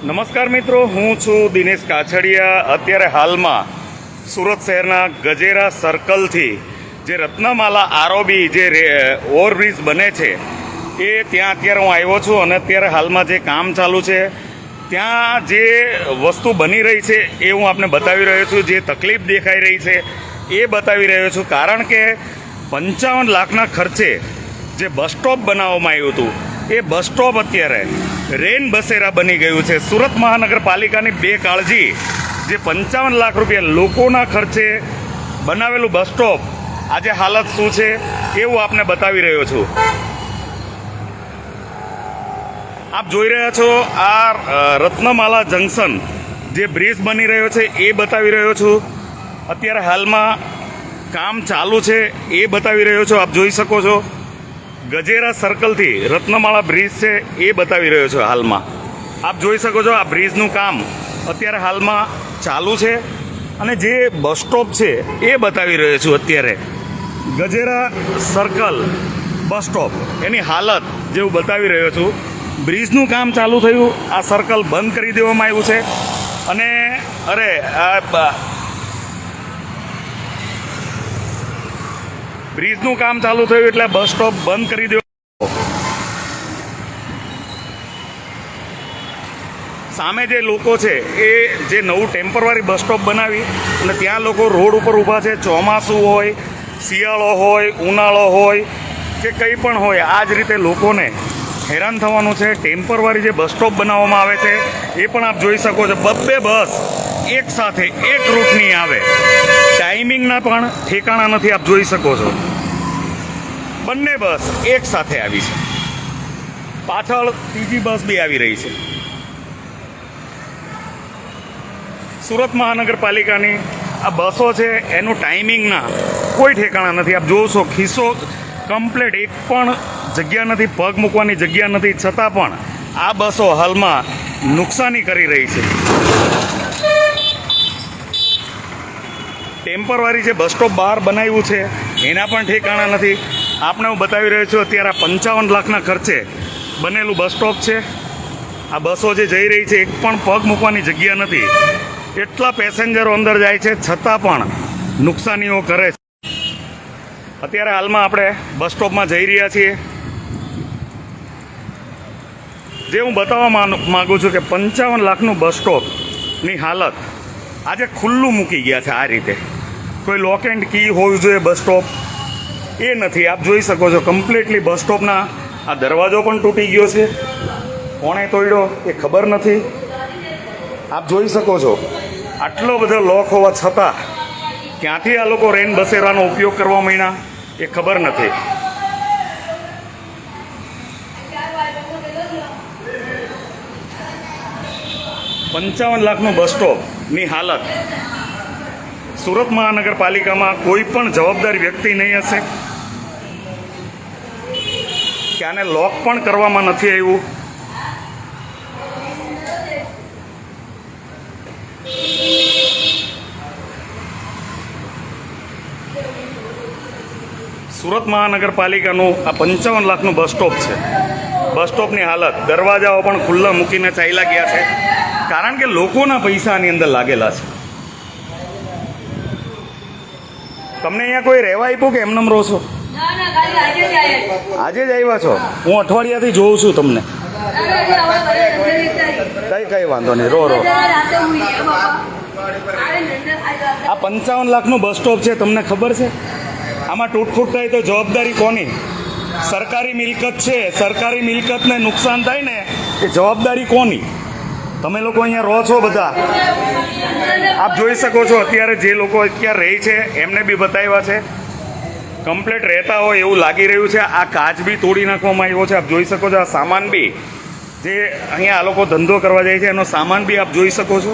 નમસ્કાર મિત્રો, હું છું દિનેશ કાછડિયા। અત્યારે હાલમાં સુરત શહેરના ગજેરા સર્કલથી જે રત્નમાલા આરઓબી જે ઓવરબ્રિજ બને છે એ ત્યાં અત્યારે હું આવ્યો છું અને અત્યારે હાલમાં જે કામ ચાલુ છે ત્યાં જે વસ્તુ બની રહી છે એ હું આપને બતાવી રહ્યો છું। જે તકલીફ દેખાઈ રહી છે એ બતાવી રહ્યો છું, કારણ કે 55 લાખના ખર્ચે જે બસ સ્ટોપ બનાવવામાં આવ્યું હતું એ બસ સ્ટોપ અત્યારે રેન બસેરા બની ગયું છે। સુરત મહાનગરપાલિકાની બેકાળજી જે 55 લાખ રૂપિયા લોકોના ખર્ચે બનાવેલું બસ સ્ટોપ આજે હાલત શું છે એવું આપને બતાવી રહ્યો છું। આપ જોઈ રહ્યા છો આ રત્નમાલા જંકશન જે બ્રિજ બની રહ્યો છે એ બતાવી રહ્યો છું। અત્યારે હાલમાં કામ ચાલુ છે એ બતાવી રહ્યો છું। આપ જોઈ શકો છો ગજેરા સર્કલથી રત્નમાળા બ્રિજ છે એ બતાવી રહ્યો છું। હાલમાં આપ જોઈ શકો છો આ બ્રિજનું કામ અત્યારે હાલમાં ચાલુ છે અને જે બસ સ્ટોપ છે એ બતાવી રહ્યો છું। અત્યારે ગજેરા સર્કલ બસ સ્ટોપ એની હાલત જેવું બતાવી રહ્યો છું। બ્રિજનું કામ ચાલુ થયું, આ સર્કલ બંધ કરી દેવામાં આવ્યું છે અને બ્રિજનું કામ ચાલુ થયું એટલે બસ સ્ટોપ બંધ કરી દેવો। સામે જે લોકો છે એ જે નવું ટેમ્પરરી બસ સ્ટોપ બનાવી અને ત્યાં લોકો રોડ ઉપર ઊભા છે। ચોમાસું હોય, શિયાળો હોય, ઉનાળો હોય કે કંઈ પણ હોય, આ જ રીતે લોકોને હેરાન થવાનું છે। ટેમ્પરરી જે બસ સ્ટોપ બનાવવામાં આવે છે એ પણ આપ જોઈ શકો છો, 2 બસ એક સાથે એક રૂટની આવે, ટાઈમિંગના પણ ઠેકાણા નથી। આપ જોઈ શકો છો બંને બસ એક સાથે આવી છે, પાછળ ત્રીજી બસ બી આવી રહી છે। સુરત મહાનગરપાલિકાની આ બસો છે એનું ટાઈમિંગના કોઈ ઠેકાણા નથી। આપ જોશો ખિસ્સો કમ્પ્લીટ, એક પણ જગ્યા નથી, પગ મૂકવાની જગ્યા નથી, છતાં પણ આ બસો હાલમાં નુકસાની કરી રહી છે। ટેમ્પરરી જે બસ સ્ટોપ બહાર બનાવ્યું છે એના પણ ઠેકાણા નથી। આપને હું બતાવી રહ્યો છું અત્યારે આ 55 લાખના ખર્ચે બનેલું બસ સ્ટોપ છે। આ બસો જે જઈ રહી છે એક પણ પગ મૂકવાની જગ્યા નથી, એટલા પેસેન્જરો અંદર જાય છે છતાં પણ નુકસાનીઓ કરે છે। અત્યારે હાલમાં આપણે બસ સ્ટોપમાં જઈ રહ્યા છીએ। જે હું બતાવવા માગું છું કે 55 લાખનું બસ સ્ટોપની હાલત આજે ખુલ્લું મૂકી ગયા છે। આ રીતે કોઈ લોક એન્ડ કી હોવું જોઈએ બસ સ્ટોપ એ નથી। આપ જોઈ શકો છો કમ્પ્લીટલી બસ સ્ટોપના આ દરવાજો પણ તૂટી ગયો છે, કોણે તોડ્યો એ ખબર નથી। આપ જોઈ શકો છો આટલો બધો લોક હોવા છતાં ક્યાંથી આ લોકો રેન બસેરાનો ઉપયોગ કરવા માંડ્યા એ ખબર નથી। $55 લાખનું બસ સ્ટોપની હાલત સુરત મહાનગરપાલિકામાં કોઈ પણ જવાબદાર વ્યક્તિ નહીં હશે કે આને લોક પણ કરવામાં નથી આવ્યું। સુરત મહાનગરપાલિકાનું આ 55 લાખનું બસ સ્ટોપ છે। બસ સ્ટોપની હાલત, દરવાજાઓ પણ ખુલ્લા મૂકીને ચાલ્યા ગયા છે, કારણ કે લોકોના પૈસા આની અંદર લાગેલા છે। તમને અહીંયા કોઈ રહેવા આપ્યું કે એમનેમ રહો છો? આજે જ આવ્યા છો? હું અઠવાડિયાથી જોઉં છું તમને। કઈ વાંધો નહીં, રો આ 55 લાખનું બસ સ્ટોપ છે, તમને ખબર છે આમાં તૂટફૂટ થાય તો જવાબદારી કોની? સરકારી મિલકત છે, સરકારી મિલકતને નુકસાન થાય ને એ જવાબદારી કોની? તમે લોકો અહીંયા રહો છો બધા, આપ જોઈ શકો છો અત્યારે જે લોકો અત્યારે રહે છે એમને બી બતાવ્યા છે, કમ્પ્લીટ રહેતા હોય એવું લાગી રહ્યું છે। આ કાચ બી તોડી નાખવામાં આવ્યો છે, આપ જોઈ શકો છો। આ સામાન બી જે અહીંયા આ લોકો ધંધો કરવા જાય છે એનો સામાન બી આપ જોઈ શકો છો।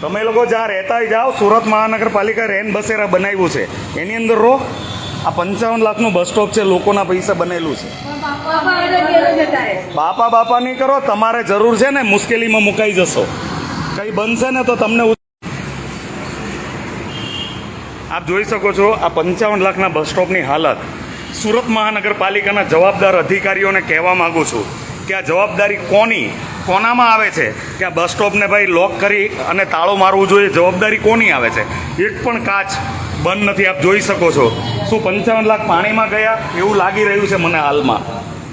તમે લોકો જ્યાં રહેતા જાઓ, સુરત મહાનગરપાલિકા રેન બસેરા બનાવ્યું છે એની અંદર રહો। આ 55 લાખનું બસ સ્ટોપ છે, લોકોના પૈસા બનેલું છે। બાપા નહીં કરો, તમારે જરૂર છે ને મુશ્કેલીમાં મુકાઈ જશો, કંઈ બનશે ને તો તમને આપ જોઈ શકો છો આ 55 લાખના બસ સ્ટોપની હાલત સુરત મહાનગરપાલિકાના જવાબદાર અધિકારીઓને કહેવા માગું છું કે આ જવાબદારી કોનામાં આવે છે કે આ બસ સ્ટોપને ભાઈ લોક કરી અને તાળું મારવું જોઈએ, જવાબદારી કોની આવે છે? એક પણ કાચ બંધ નથી, આપ જોઈ શકો છો. શું 55 લાખ પાણીમાં ગયા એવું લાગી રહ્યું છે મને હાલમાં.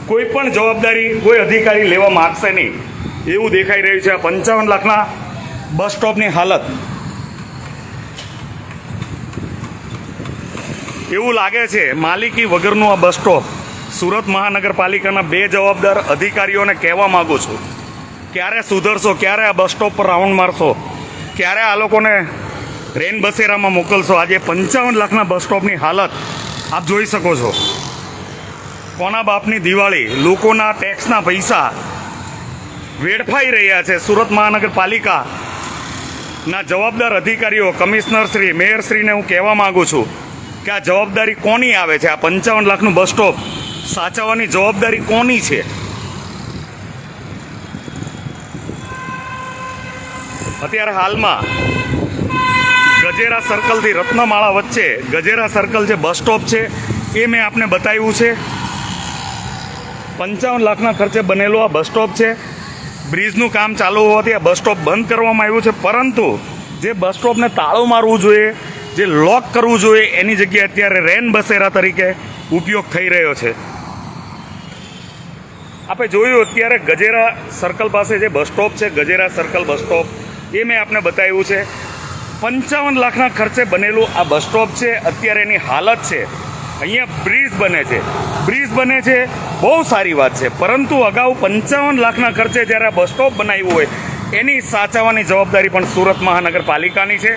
કોઈ પણ જવાબદારી કોઈ અધિકારી લેવા માગશે નહીં એવું દેખાઈ રહ્યું છે. આ 55 લાખના બસ સ્ટોપની હાલત એવું લાગે છે માલિકી વગરનું આ બસ સ્ટોપ. સુરત મહાનગરપાલિકાના 2 જવાબદાર અધિકારીઓને કહેવા માગું છું, ક્યારે સુધરશો? ક્યારે આ બસ સ્ટોપ પર રાઉન્ડ મારશો? ક્યારે આ લોકોને રેન બસેરામાં મોકલશો? આજે 55 લાખના બસ સ્ટોપની હાલત આપ જોઈ શકો છો. કોના બાપની દિવાળી? લોકોના ટેક્સના પૈસા વેડફાઈ રહ્યા છે. સુરત મહાનગરપાલિકાના જવાબદાર અધિકારીઓ, કમિશનરશ્રી, મેયરશ્રીને હું કહેવા માગું છું કે આ જવાબદારી કોની આવે છે? આ 55 લાખનું બસ સ્ટોપ સાચવવાની જવાબદારી કોની છે? અત્યારે હાલમાં ગજેરા સર્કલથી રત્નમાળા વચ્ચે ગજેરા સર્કલ જે બસ સ્ટોપ છે એ મેં આપને બતાવ્યું છે. 55 લાખના ખર્ચે બનેલો આ બસ સ્ટોપ છે. બ્રિજનું કામ ચાલુ હોવાથી આ બસ સ્ટોપ બંધ કરવામાં આવ્યું છે, પરંતુ જે બસ સ્ટોપને તાળું મારવું જોઈએ, જે લોક કરવું જોઈએ, એની જગ્યાએ અત્યારે રેન બસેરા તરીકે ઉપયોગ થઈ રહ્યો છે. આપણે જોયું અત્યારે ગજેરા સર્કલ પાસે જે બસ સ્ટોપ છે, ગજેરા સર્કલ બસ સ્ટોપ, એ મેં આપને બતાવ્યું છે. 55 લાખના ખર્ચે બનેલું આ બસ સ્ટોપ છે. અત્યારે એની હાલત છે, અહીંયા બ્રિજ બને છે, બહુ સારી વાત છે, પરંતુ અગાઉ 55 લાખના ખર્ચે જ્યારે આ બસ સ્ટોપ બનાવ્યું હોય એની સાચવવાની જવાબદારી પણ સુરત મહાનગરપાલિકાની છે.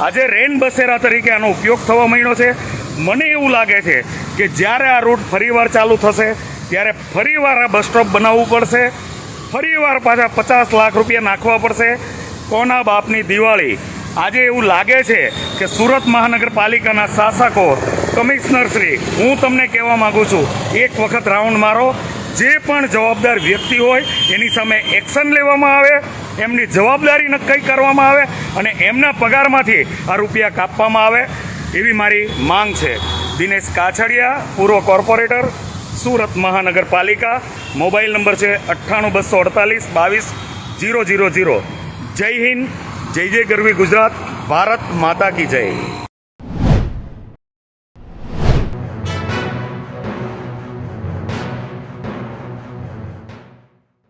આજે રેન બસેરા તરીકે આનો ઉપયોગ થવા માંડ્યો છે. મને એવું લાગે છે કે જ્યારે આ રૂટ ફરીવાર ચાલુ થશે ત્યારે ફરીવાર આ બસ સ્ટોપ બનાવવું પડશે, ફરીવાર પાછા 50 લાખ રૂપિયા નાખવા પડશે. કોના બાપની દિવાળી? આજે એવું લાગે છે કે સુરત મહાનગરપાલિકાના શાસકો, કમિશનરશ્રી, હું તમને કહેવા માગું છું, એક વખત રાઉન્ડ મારો. જે પણ જવાબદાર વ્યક્તિ હોય એની સામે એક્શન લેવામાં આવે, એમની જવાબદારી નક્કી કરવામાં આવે અને એમના પગારમાંથી આ રૂપિયા કાપવામાં આવે એવી મારી માંગ છે. દિનેશ કાછડિયા, પૂર્વ કોર્પોરેટર, સુરત મહાનગરપાલિકા. મોબાઈલ નંબર છે 98 248 22 000. જય હિન્દ, જય જય ગરવી ગુજરાત, ભારત માતા કી જય.